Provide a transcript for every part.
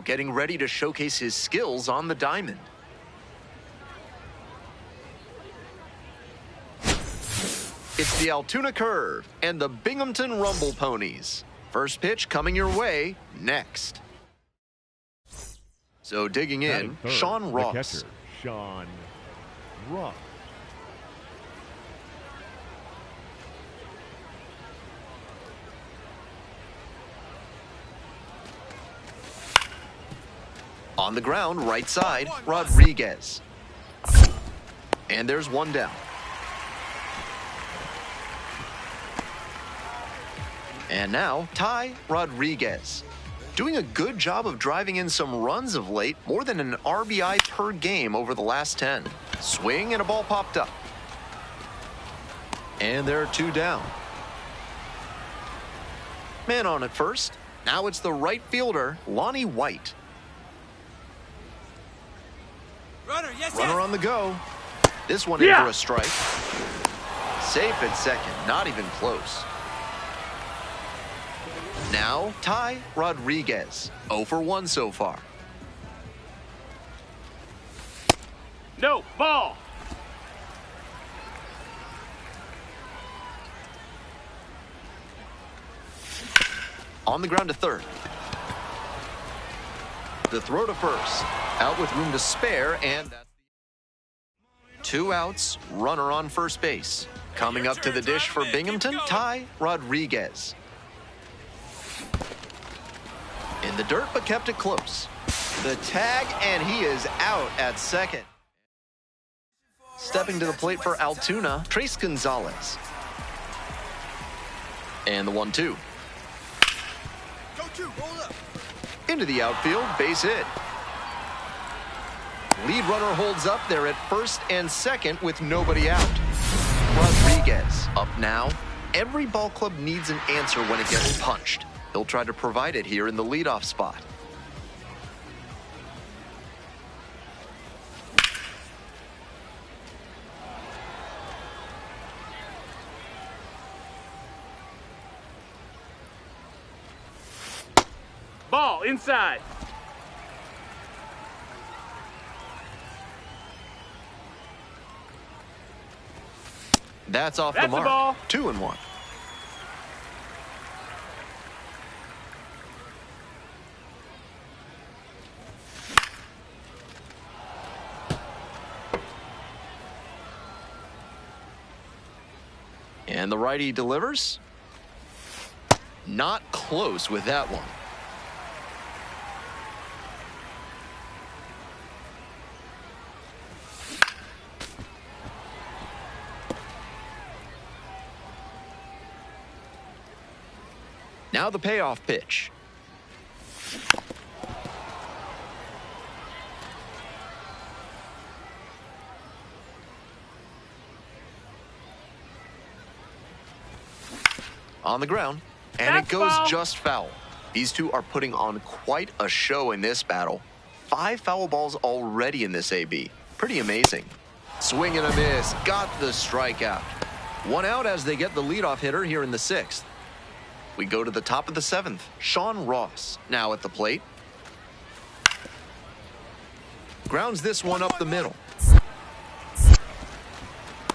Altuno getting ready to showcase his skills on the diamond. It's the Altoona Curve and the Binghamton Rumble Ponies. First pitch coming your way next. So digging in, Sean Ross. The catcher, Sean Ross. On the ground, right side, Rodriguez. And there's one down. And now, Ty Rodriguez. Doing a good job of driving in some runs of late, more than an RBI per game over the last 10. Swing and a ball popped up. And there are two down. Man on at first. Now it's the right fielder, Lonnie White. Runner on the go. This one in for a strike. Safe at second, not even close. Now, Ty Rodriguez. 0 for 1 so far. No, ball. On the ground to third. The throw to first. Out with room to spare, and that's 2 outs, runner on first base. Coming up to the dish for Binghamton, Ty Rodriguez. In the dirt, but kept it close. The tag, and he is out at second. Stepping to the plate for Altoona, Trace Gonzalez. And the 1-2. Into the outfield, base hit. Lead runner holds up there at first and second with nobody out. Rodriguez up now. Every ball club needs an answer when it gets punched. He'll try to provide it here in the leadoff spot. Ball inside. That's off the mark. Ball. 2-1. And the righty delivers. Not close with that one. Now the payoff pitch. On the ground, and it goes just foul. These two are putting on quite a show in this battle. 5 foul balls already in this AB. Pretty amazing. Swing and a miss. Got the strikeout. 1 out as they get the leadoff hitter here in the 6th. We go to the top of the 7th. Sean Ross now at the plate. Grounds this one up the middle.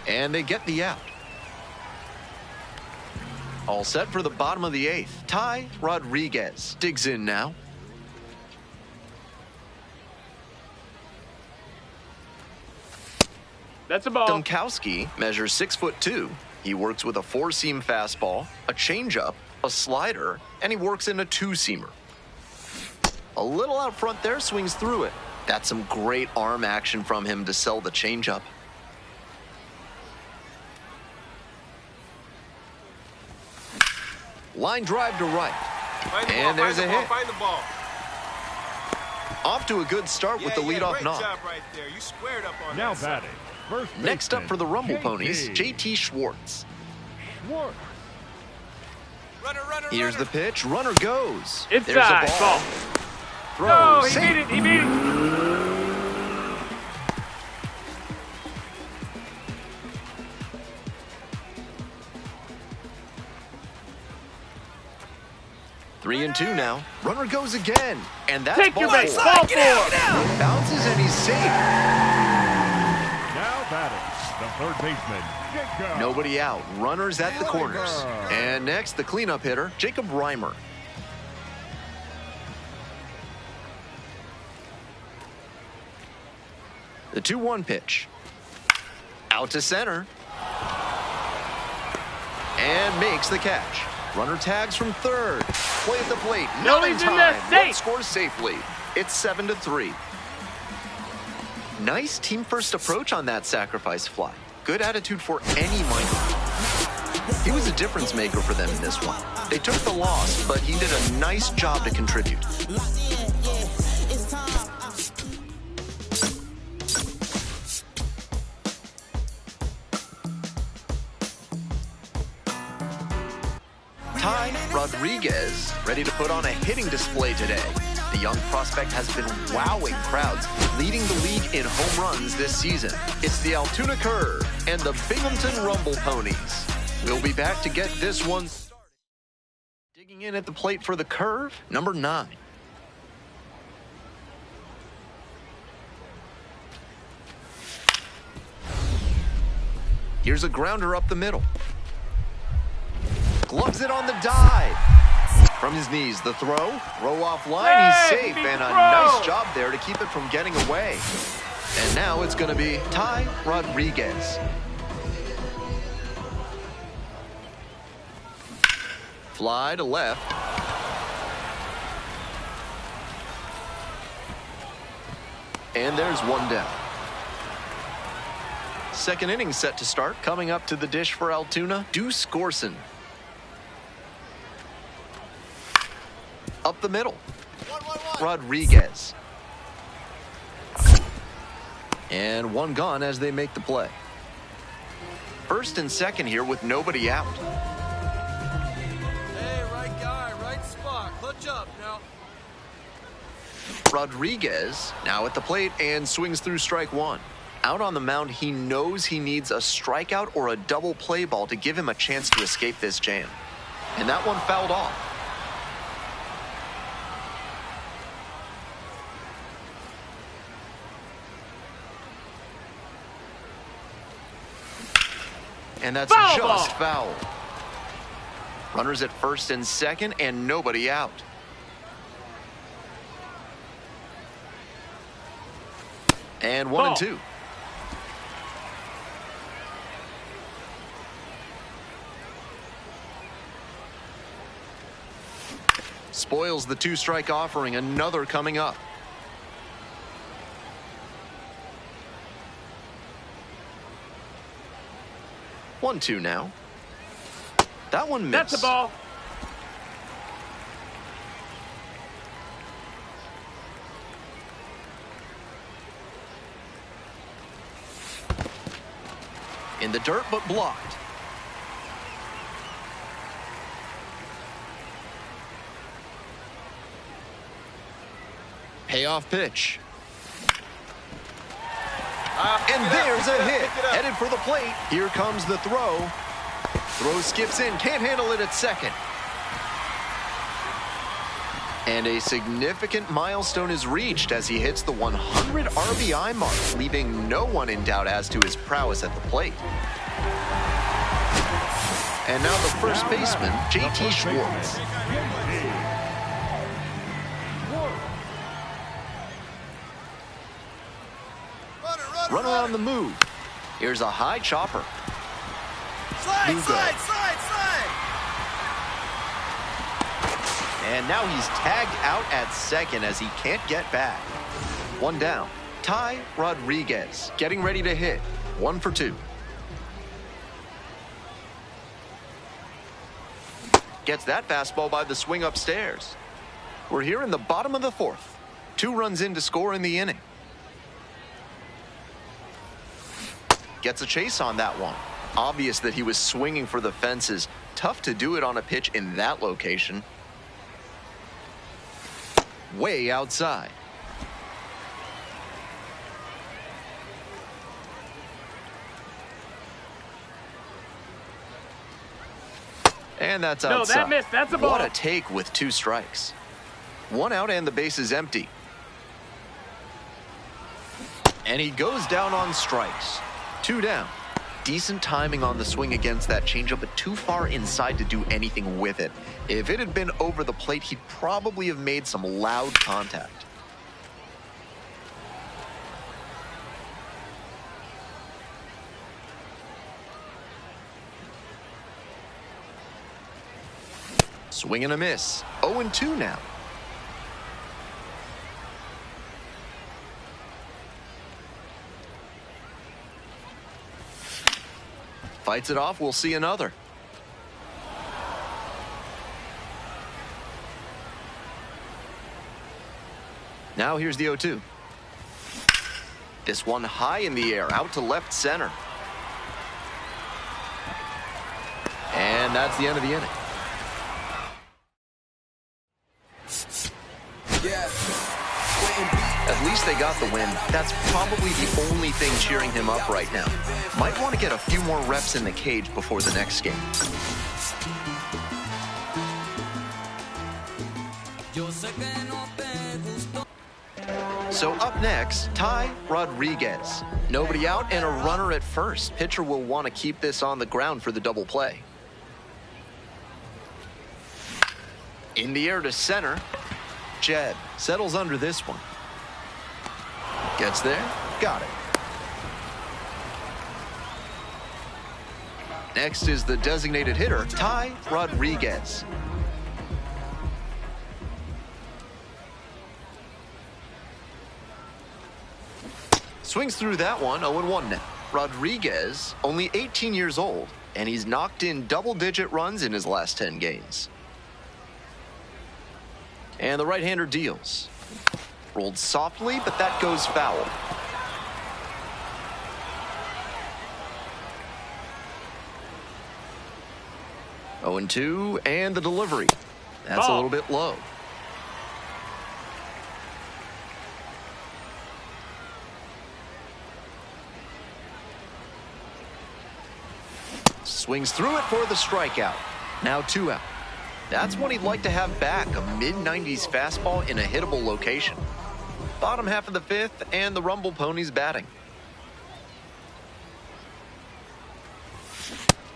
And they get the out. All set for the bottom of the 8th. Ty Rodriguez digs in now. That's a ball. Dunkowski measures 6'2". He works with a 4-seam fastball, a changeup, a slider, and he works in a 2-seamer. A little out front there, swings through it. That's some great arm action from him to sell the changeup. Line drive to right. And there's a hit. Find the ball. Off to a good start with the leadoff knock. Right there. You squared up on Now that batting. First Next up for the Rumble JT. Ponies, JT Schwartz. Schwartz. Runner, Here's the pitch. Runner goes. Inside. There's a ball. Ball. Throw. No, he Safe. beat it. He beat it. 3-2 now. Runner goes again. And that's Take ball your base. 4. Ball 4. It bounces and he's safe. Now batting, the third baseman, Jacob. Nobody out. Runners at the corners. And next, the cleanup hitter, Jacob Reimer. The 2-1 pitch. Out to center. And makes the catch. Runner tags from third. Play at the plate. No, Not in he's in time. there, One safe. scores safely. It's 7-3. Nice team first approach on that sacrifice fly. Good attitude for any minor. He was a difference maker for them in this one. They took the loss, but he did a nice job to contribute. Ty Rodriguez, ready to put on a hitting display today. The young prospect has been wowing crowds, leading the league in home runs this season. It's the Altoona Curve and the Binghamton Rumble Ponies. We'll be back to get this one started. Digging in at the plate for the Curve, number 9. Here's a grounder up the middle. Gloves it on the dive. From his knees, the throw off line, he's safe, and a nice job there to keep it from getting away. And now it's going to be Ty Rodriguez. Fly to left. And there's one down. Second inning set to start. Coming up to the dish for Altoona, Deuce Gorson. Up the middle. Rodriguez. And one gone as they make the play. First and second here with nobody out. Hey, right guy, right spot. Clutch up now. Rodriguez now at the plate and swings through strike one. Out on the mound, he knows he needs a strikeout or a double play ball to give him a chance to escape this jam. And that one fouled off. And that's just foul. Runners at first and second and nobody out. And 1-2. Spoils the 2-strike offering. Another coming up. 1-2 now. That one missed. That's a ball. In the dirt, but blocked. Payoff pitch. And there's a hit. Headed for the plate. Here comes the throw. Throw skips in. Can't handle it at second. And a significant milestone is reached as he hits the 100 RBI mark, leaving no one in doubt as to his prowess at the plate. And now the first baseman, JT Schwartz. Runner on the move. Here's a high chopper. Slide, slide. And now he's tagged out at second as he can't get back. One down. Ty Rodriguez getting ready to hit. 1 for 2. Gets that fastball by the swing upstairs. We're here in the bottom of the 4th. 2 runs in to score in the inning. Gets a chase on that one. Obvious that he was swinging for the fences. Tough to do it on a pitch in that location. Way outside. And that's No, outside. that missed. That's a ball. What a take with 2 strikes. 1 out and the base is empty. And he goes down on strikes. 2 down. Decent timing on the swing against that changeup, but too far inside to do anything with it. If it had been over the plate, he'd probably have made some loud contact. Swing and a miss. 0-2 now. Fights it off. We'll see another. Now here's the 0-2. This one high in the air, out to left center. And that's the end of the inning. At least they got the win. That's probably the only thing cheering him up right now. Might want to get a few more reps in the cage before the next game. So up next, Ty Rodriguez. Nobody out and a runner at first. Pitcher will want to keep this on the ground for the double play. In the air to center. Jed settles under this one. Gets there. Got it. Next is the designated hitter, Ty Rodriguez. Swings through that one, 0-1 now. Rodriguez, only 18 years old, and he's knocked in double-digit runs in his last 10 games. And the right-hander deals. Rolled softly, but that goes foul. Oh, 0-2, and the delivery. That's a little bit low. Swings through it for the strikeout. Now 2 out. That's what he'd like to have back, a mid-90s fastball in a hittable location. Bottom half of the 5th, and the Rumble Ponies batting.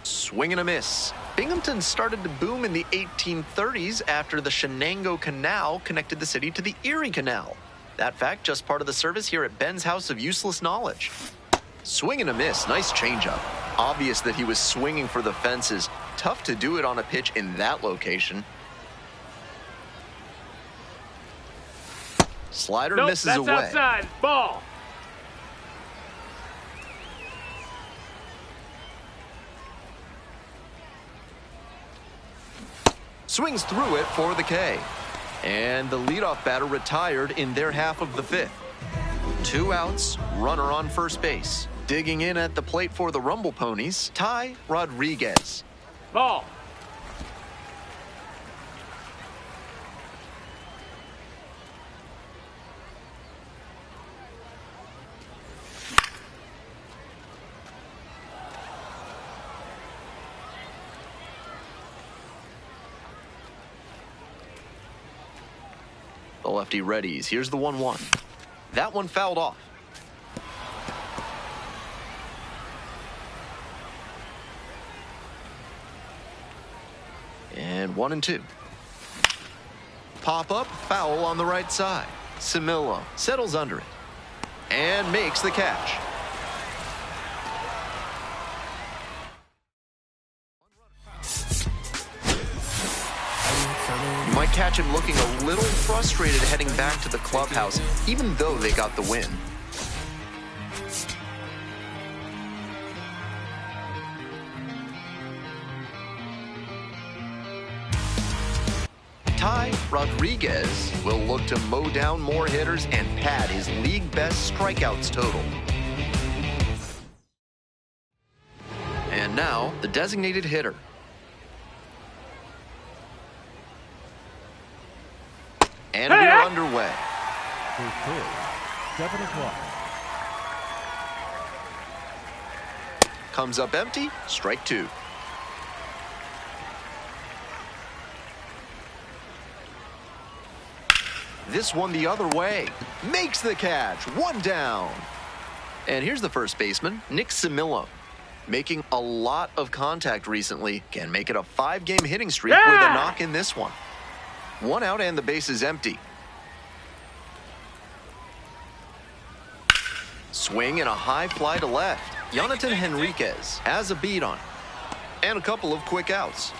Swing and a miss. Binghamton started to boom in the 1830s after the Shenango Canal connected the city to the Erie Canal. That fact just part of the service here at Ben's House of Useless Knowledge. Swing and a miss. Nice changeup. Obvious that he was swinging for the fences. Tough to do it on a pitch in that location. Slider misses that's away. Outside. Ball. Swings through it for the K. And the leadoff batter retired in their half of the 5th. 2 outs, runner on first base. Digging in at the plate for the Rumble Ponies, Ty Rodriguez. Ball. The lefty readies. Here's the 1-1. That one fouled off. And 1-2. Pop up, foul on the right side. Camilo settles under it and makes the catch. You might catch him looking a little frustrated heading back to the clubhouse, even though they got the win. Ty Rodriguez will look to mow down more hitters and pad his league best strikeouts total. And now, the designated hitter. And we're underway. First pitch, 7 o'clock. Comes up empty, strike 2. This one the other way. Makes the catch. One down. And here's the first baseman, Nick Simillo. Making a lot of contact recently. Can make it a 5-game hitting streak with a knock in this one. One out and the base is empty. Swing and a high fly to left. Jonathan Henriquez has a beat on it. And a couple of quick outs.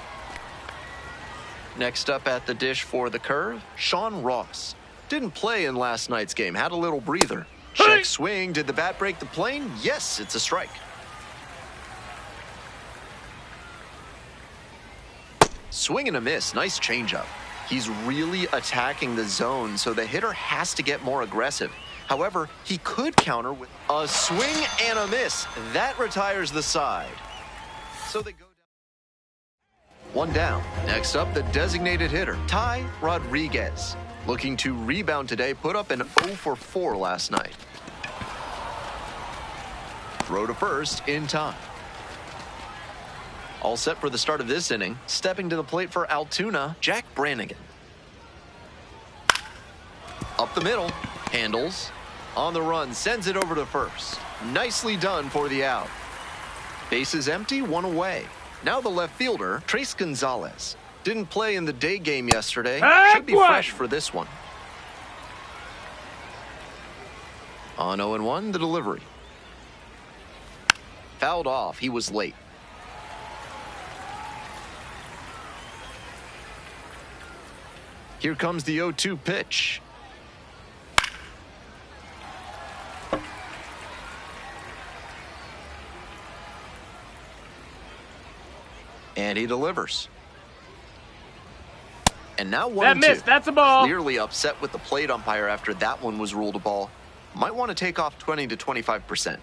Next up at the dish for the curve, Sean Ross. Didn't play in last night's game, had a little breather. Check swing, did the bat break the plane? Yes, it's a strike. Swing and a miss, nice changeup. He's really attacking the zone, so the hitter has to get more aggressive. However, he could counter with a swing and a miss. That retires the side. So they go down. One down. Next up, the designated hitter, Ty Rodriguez. Looking to rebound today, put up an 0 for 4 last night. Throw to first in time. All set for the start of this inning. Stepping to the plate for Altoona, Jack Brannigan. Up the middle, handles. On the run, sends it over to first. Nicely done for the out. Bases empty, one away. Now the left fielder, Trace Gonzalez. Didn't play in the day game yesterday. Should be fresh for this one. On 0-1, the delivery. Fouled off, he was late. Here comes the 0-2 pitch. And he delivers. And now 1-2. That missed. That's a ball. Clearly upset with the plate umpire after that one was ruled a ball. Might want to take off 20 to 25%.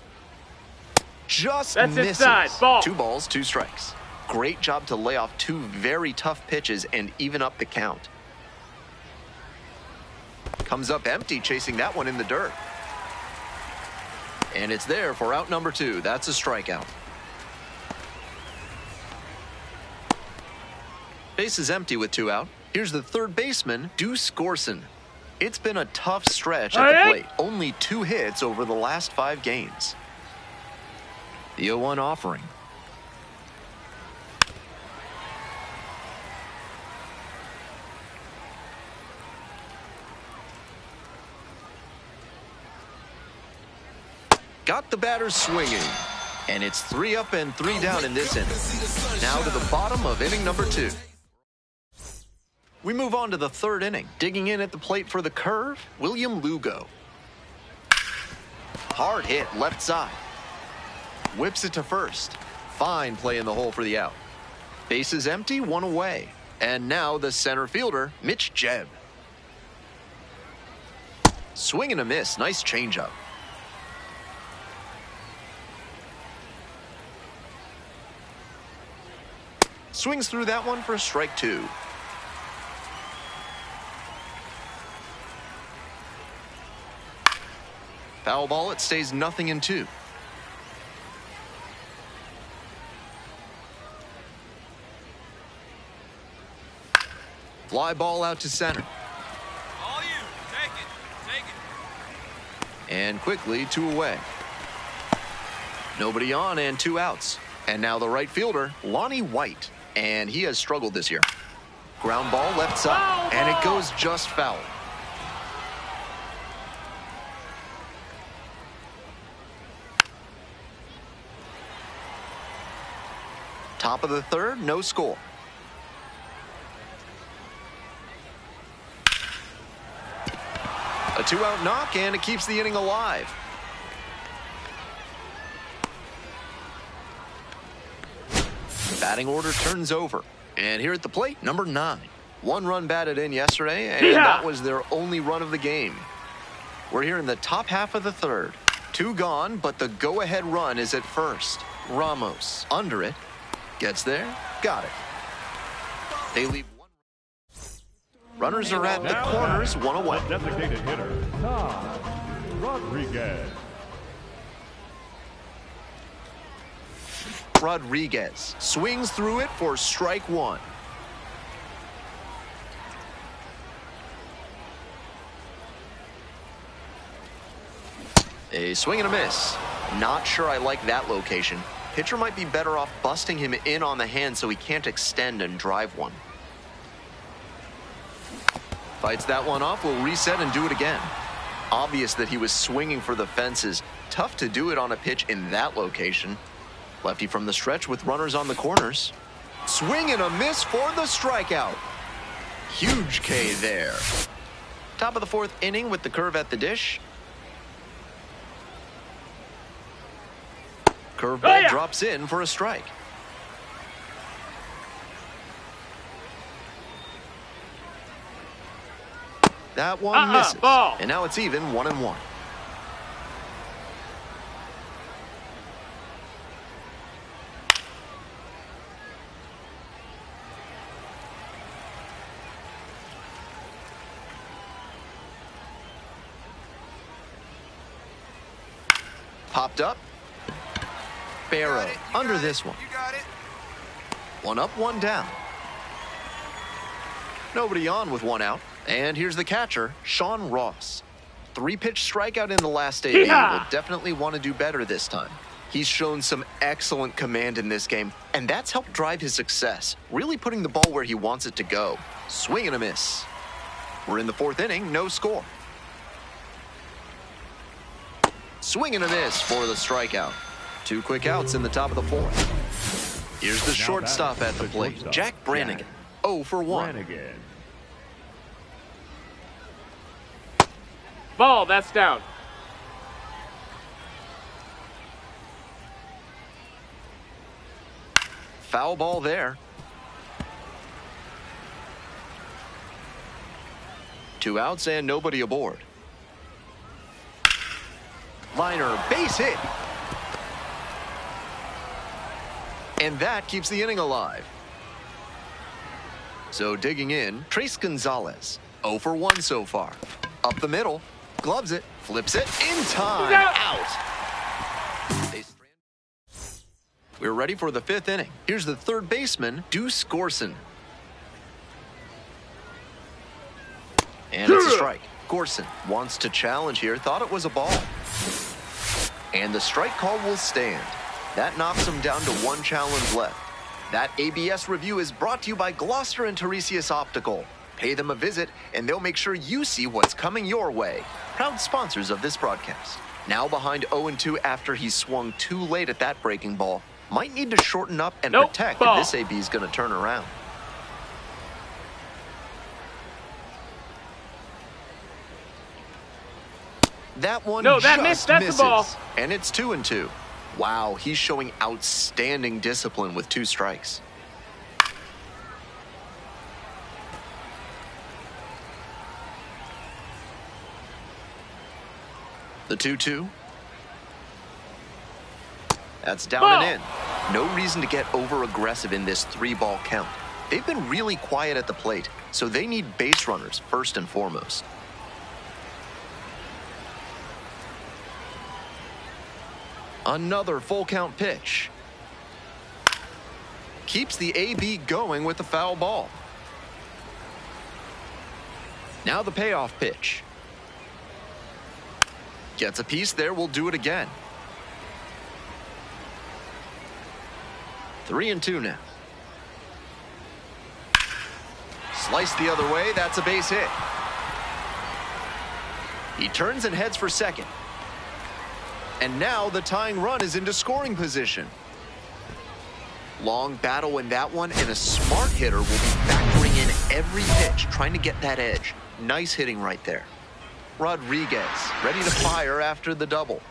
Just That's misses. inside. Ball. 2 balls, 2 strikes. Great job to lay off 2 very tough pitches and even up the count. Comes up empty, chasing that one in the dirt. And it's there for out number 2. That's a strikeout. Base is empty with 2 out. Here's the third baseman, Deuce Gorson. It's been a tough stretch at the plate. Only 2 hits over the last 5 games. The 0-1 offering. Got the batter swinging. And it's 3 up and 3 down in this inning. Now to the bottom of inning number 2. We move on to the 3rd inning. Digging in at the plate for the curve, William Lugo. Hard hit left side. Whips it to first. Fine play in the hole for the out. Base is empty, 1 away. And now the center fielder, Mitch Jebb. Swing and a miss, nice changeup. Swings through that one for a strike 2. Foul ball, it stays 0-2. Fly ball out to center. All you. Take it. Take it. And quickly 2 away. Nobody on and 2 outs. And now the right fielder, Lonnie White. And he has struggled this year. Ground ball left side. And it goes just foul. Top of the 3rd, no score. A 2-out knock, and it keeps the inning alive. Batting order turns over. And here at the plate, number 9. 1 run batted in yesterday, and that was their only run of the game. We're here in the top half of the 3rd. 2 gone, but the go-ahead run is at first. Ramos under it. Gets there. Got it. They leave 1. Runners are at the corners, 1 away. The designated hitter, Ty Rodriguez. Rodriguez swings through it for strike 1. A swing and a miss. Not sure I like that location. Pitcher might be better off busting him in on the hand so he can't extend and drive one. Fights that one off, will reset and do it again. Obvious that he was swinging for the fences. Tough to do it on a pitch in that location. Lefty from the stretch with runners on the corners. Swing and a miss for the strikeout. Huge K there. Top of the fourth inning with the curve at the dish. Curveball drops in for a strike. That one misses. Ball. And now it's even 1-1. Popped up. Barrow under this one. You got it. One up, one down. Nobody on with one out. And here's the catcher, Sean Ross. 3-pitch strikeout in the last AB. Will definitely want to do better this time. He's shown some excellent command in this game, and that's helped drive his success, really putting the ball where he wants it to go. Swing and a miss. We're in the fourth inning, no score. Swing and a miss for the strikeout. 2 quick outs in the top of the fourth. Here's the shortstop at the plate, Jack Brannigan. 0 for 1. Brannigan. Ball, that's down. Foul ball there. 2 outs and nobody aboard. Liner, base hit. And that keeps the inning alive. So digging in, Trace Gonzalez. 0 for 1 so far. Up the middle, gloves it, flips it, in time, out. We're ready for the 5th inning. Here's the third baseman, Deuce Gorson. And it's a strike. Gorson wants to challenge here, thought it was a ball. And the strike call will stand. That knocks him down to 1 challenge left. That ABS review is brought to you by Gloucester and Tiresias Optical. Pay them a visit, and they'll make sure you see what's coming your way. Proud sponsors of this broadcast. Now behind 0-2 after he swung too late at that breaking ball. Might need to shorten up and protect if this AB is going to turn around. That one just misses. That's the ball. And it's 2-2. Wow, he's showing outstanding discipline with 2 strikes. The 2-2. That's down and in. No reason to get over-aggressive in this 3-ball count. They've been really quiet at the plate, so they need base runners first and foremost. Another full count pitch. Keeps the AB going with the foul ball. Now the payoff pitch. Gets a piece there, we'll do it again. 3-2 now. Slice the other way, that's a base hit. He turns and heads for second. And now the tying run is into scoring position. Long battle in that one, and a smart hitter will be factoring in every pitch, trying to get that edge. Nice hitting right there. Rodriguez, ready to fire after the double.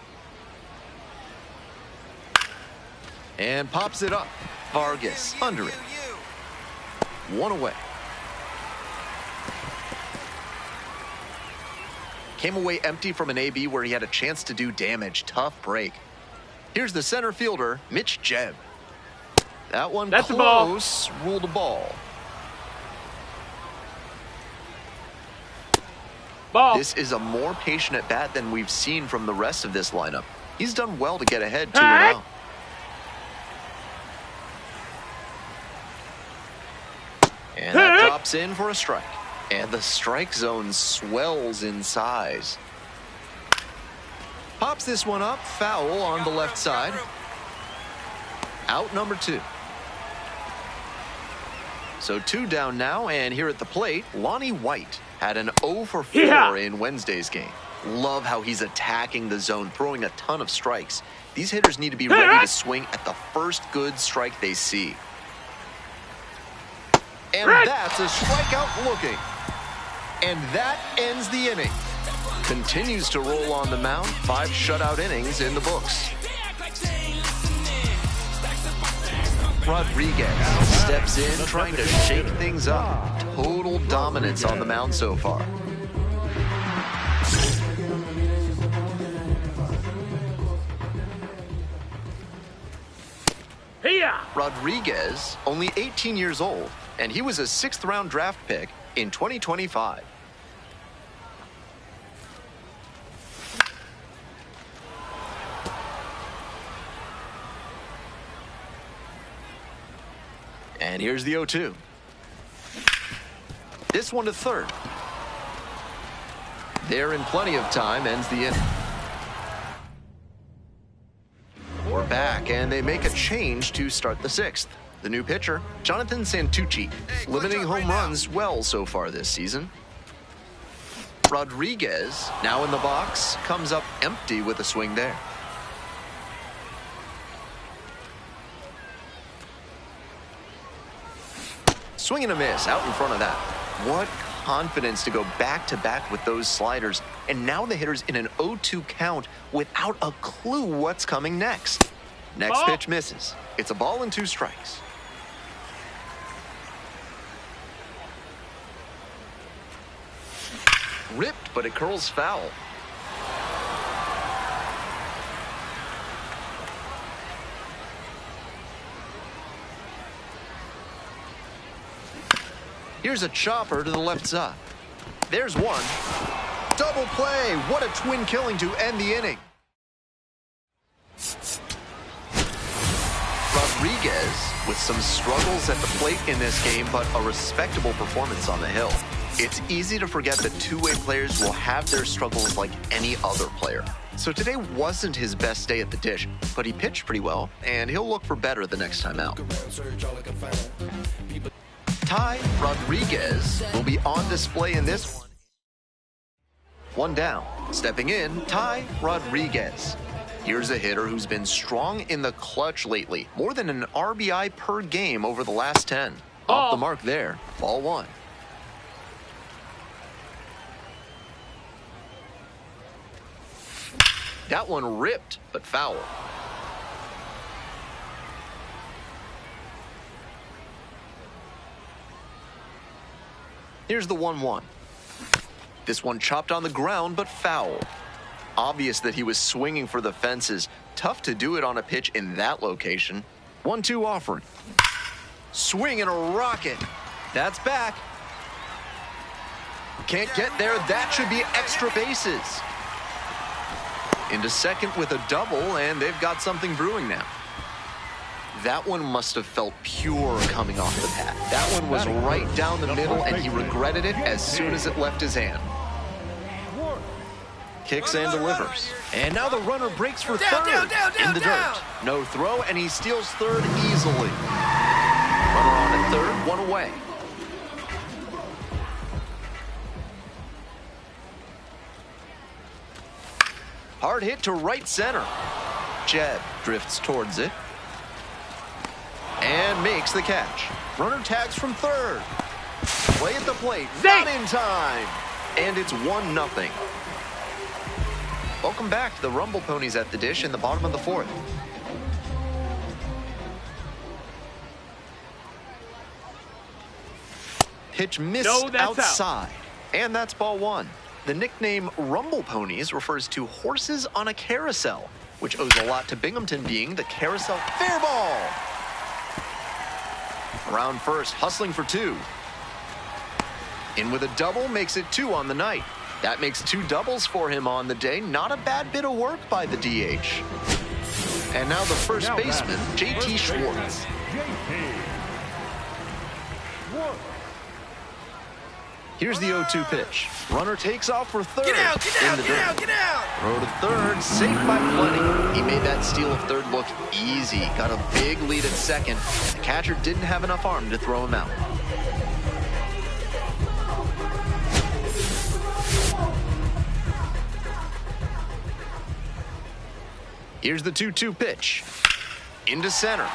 And pops it up. Vargas under it. 1 away. Came away empty from an AB where he had a chance to do damage. Tough break. Here's the center fielder, Mitch Jebb. That one That's close, ruled a ball. This is a more patient at bat than we've seen from the rest of this lineup. He's done well to get ahead 2-0. And that drops in for a strike. And the strike zone swells in size. Pops Pops this one up. Foul on the left side. Out number 2. So 2 down now, and here at the plate, Lonnie White had an 0 for 4 in Wednesday's game. Love how he's attacking the zone, throwing a ton of strikes. These hitters need to be ready to swing at the first good strike they see. And that's a strikeout looking. And that ends the inning. Continues to roll on the mound. 5 shutout innings in the books. Rodriguez steps in, trying to shake things up. Total dominance on the mound so far. Rodriguez, only 18 years old, and he was a 6th-round draft pick in 2025. And here's the 0-2. This one to third. There in plenty of time, ends the inning. We're back, and they make a change to start the 6th. The new pitcher, Jonathan Santucci, limiting home runs well so far this season. Rodriguez, now in the box, comes up empty with a swing there. Swing and a miss out in front of that. What confidence to go back-to-back with those sliders. And now the hitter's in an 0-2 count without a clue what's coming next. Next pitch misses. It's a ball and 2 strikes. Ripped, but it curls foul. Here's a chopper to the left side. There's one. Double play. What a twin killing to end the inning. Rodriguez with some struggles at the plate in this game, but a respectable performance on the hill. It's easy to forget that two-way players will have their struggles like any other player. So today wasn't his best day at the dish, but he pitched pretty well, and he'll look for better the next time out. Ty Rodriguez will be on display in this one. One down. Stepping in, Ty Rodriguez. Here's a hitter who's been strong in the clutch lately. More than an RBI per game over the last 10. Off the mark there. Ball one. That one ripped, but foul. Here's the 1-1. This one chopped on the ground, but foul. Obvious that he was swinging for the fences. Tough to do it on a pitch in that location. 1-2 offering. Swing and a rocket. That's back. Can't get there. That should be extra bases. Into second with a double, and they've got something brewing now. That one must have felt pure coming off the pad. That one was right down the middle, and he regretted it as soon as it left his hand. Kicks and delivers. And now the runner breaks for third in the dirt. No throw, and he steals third easily. Runner on at third, one away. Hard hit to right center. Jed drifts towards it. And makes the catch. Runner tags from third. Play at the plate. Not in time. And it's 1-0. Welcome back to the Rumble Ponies at the dish in the bottom of the fourth. Pitch missed outside. And that's ball one. The nickname Rumble Ponies refers to horses on a carousel, which owes a lot to Binghamton being the carousel. Fair ball. Around first, hustling for two. In with a double, makes it 2 on the night. That makes 2 doubles for him on the day. Not a bad bit of work by the DH. And now the first baseman, JT Schwartz. Here's the 0-2 pitch. Runner takes off for third. Get out, get out, in the get dirt. out, get out! Throw to third, safe by plenty. He made that steal of third look easy. Got a big lead at second. The catcher didn't have enough arm to throw him out. Here's the 2-2 pitch. Into center.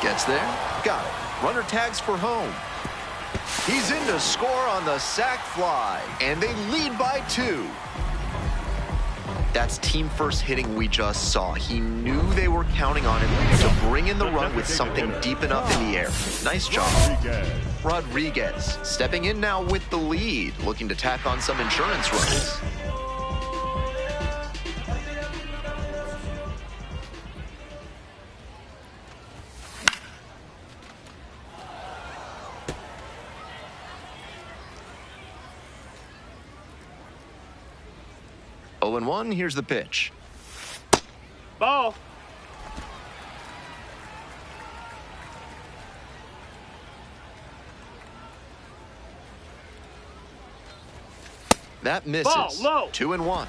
Gets there. Got it. Runner tags for home. He's in to score on the sac fly. And they lead by 2. That's team first hitting we just saw. He knew they were counting on him to bring in the run with something deep enough in the air. Nice job. Rodriguez stepping in now with the lead, looking to tack on some insurance runs. Oh, 0-1, here's the pitch. Ball. That misses. Ball, low. 2-1.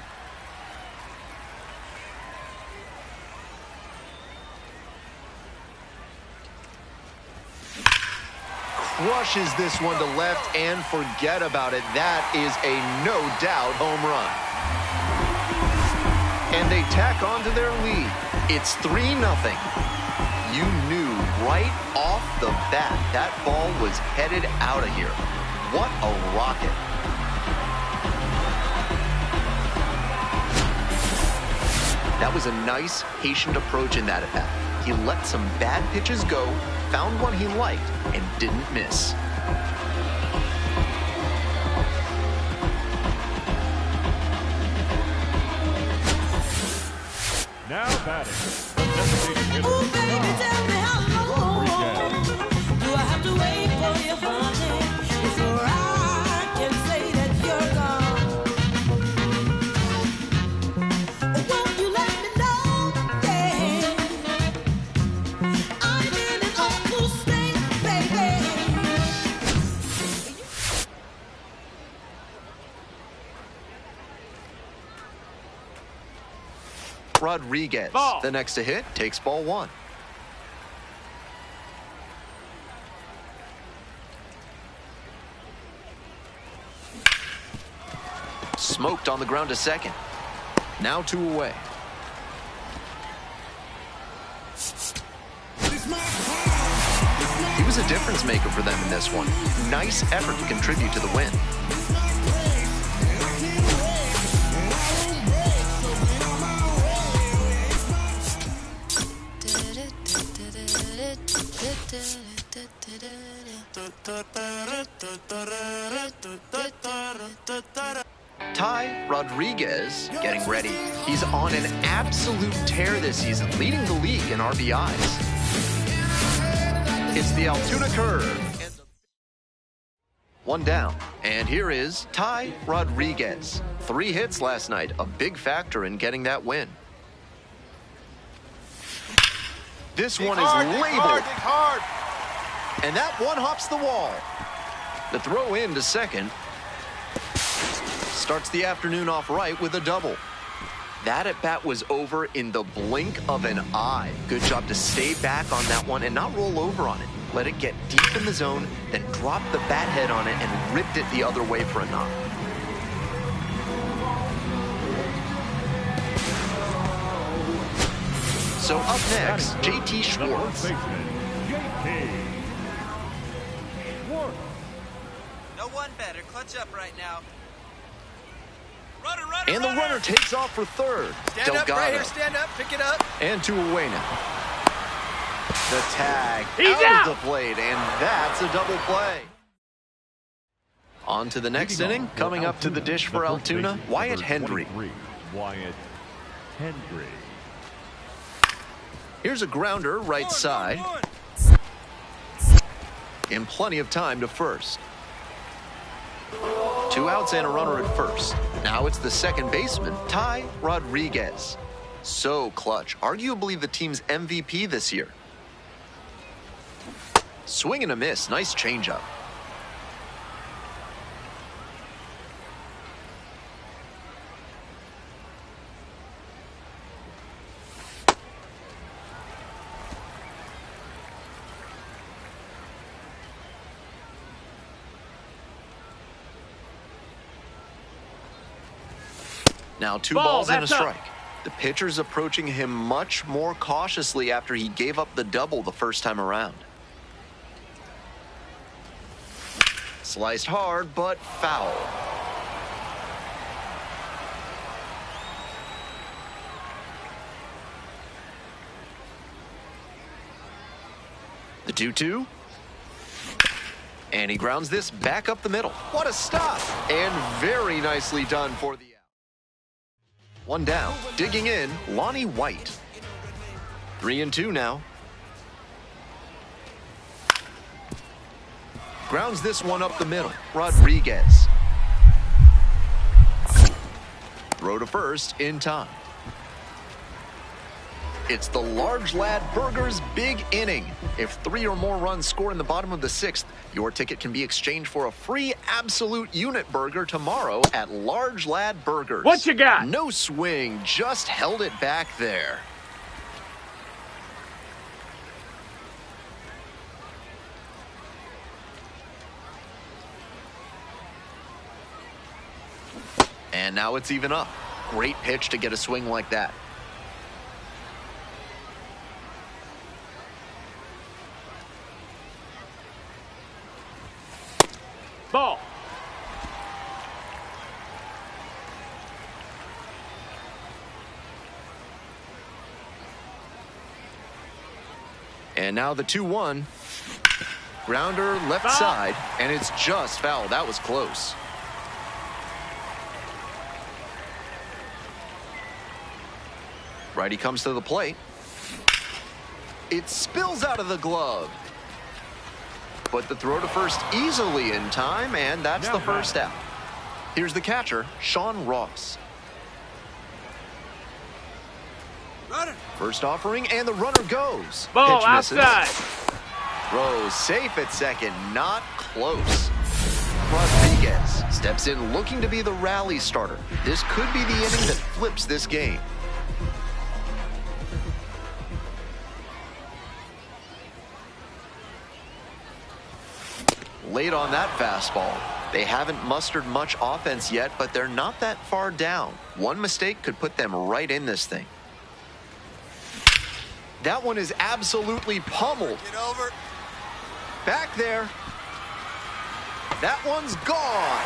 Crushes this one to left and forget about it. That is a no doubt home run. And they tack on to their lead. It's 3-0. You knew right off the bat that ball was headed out of here. What a rocket. That was a nice, patient approach in that at-bat. He let some bad pitches go, found one he liked, and didn't miss. Now batting, the designated hitter. Ooh, baby, tell me how long Rodriguez. do I have to wait for you, honey, before I can say that you're gone? Won't you let me know, yeah? I'm in an awful state, baby. Rodriguez, Ball. the next to hit, takes ball 1. Smoked on the ground to second. Now 2 away. He was a difference maker for them in this one. Nice effort to contribute to the win. Ty Rodriguez getting ready. He's on an absolute tear this season, leading the league in RBIs. It's the Altoona curve. 1 down. And here is Ty Rodriguez. 3 hits last night, a big factor in getting that win. This one is labeled. And that one hops the wall. The throw in to second. Starts the afternoon off right with a double. That at-bat was over in the blink of an eye. Good job to stay back on that one and not roll over on it. Let it get deep in the zone, then drop the bat head on it and ripped it the other way for a knock. So up next, JT Schwartz. No one better. Clutch up right now. Runner, And the runner takes off for third. Stand up right here. Stand up. Pick it up. And 2 away now. The tag He's out out. of the plate, and that's a double play. On to the next inning. Coming up to the dish for Altoona, Wyatt Hendry. Wyatt Hendry. Here's a grounder right side. And plenty of time to first. 2 outs and a runner at first. Now it's the second baseman, Ty Rodriguez. So clutch, arguably the team's MVP this year. Swing and a miss, nice changeup. Now 2 Ball, balls and a that's up. strike. The pitcher's approaching him much more cautiously after he gave up the double the first time around. Sliced hard, but foul. The 2-2. And he grounds this back up the middle. What a stop! And very nicely done for the out. 1 down. Digging in, Lonnie White. 3-2 now. Grounds this one up the middle. Rodriguez. Throw to first in time. It's the Large Lad Burgers big inning. If 3 or more runs score in the bottom of the 6th, your ticket can be exchanged for a free absolute unit burger tomorrow at Large Lad Burgers. What you got? No swing, just held it back there. And now it's even up. Great pitch to get a swing like that. Ball. And now the 2-1. Grounder left Foul. side, and it's just foul. That was close. Righty comes to the plate. It spills out of the glove. But the throw to first easily in time, and that's the first out. Here's the catcher, Sean Ross. Runner. First offering, and the runner goes. Ball Pitch misses. outside. Throw safe at second, not close. Rodriguez steps in looking to be the rally starter. This could be the inning that flips this game. Late on that fastball. They haven't mustered much offense yet, but they're not that far down. One mistake could put them right in this thing. That one is absolutely pummeled. Get over. Back there. That one's gone.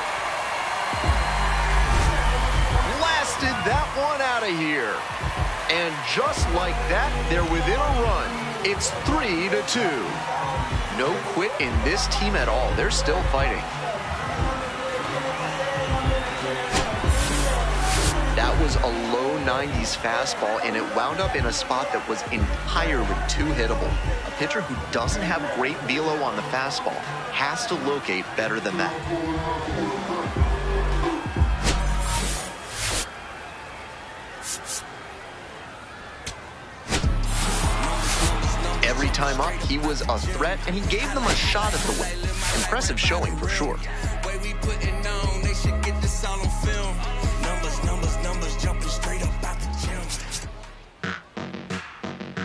Blasted that one out of here. And just like that, they're within a run. It's 3-2. No quit in this team at all. They're still fighting. That was a low 90s fastball, and it wound up in a spot that was entirely too hittable. A pitcher who doesn't have great velo on the fastball has to locate better than that. Every time up, he was a threat, and he gave them a shot at the win. Impressive showing for sure. Way we putting on, they should get this all on film.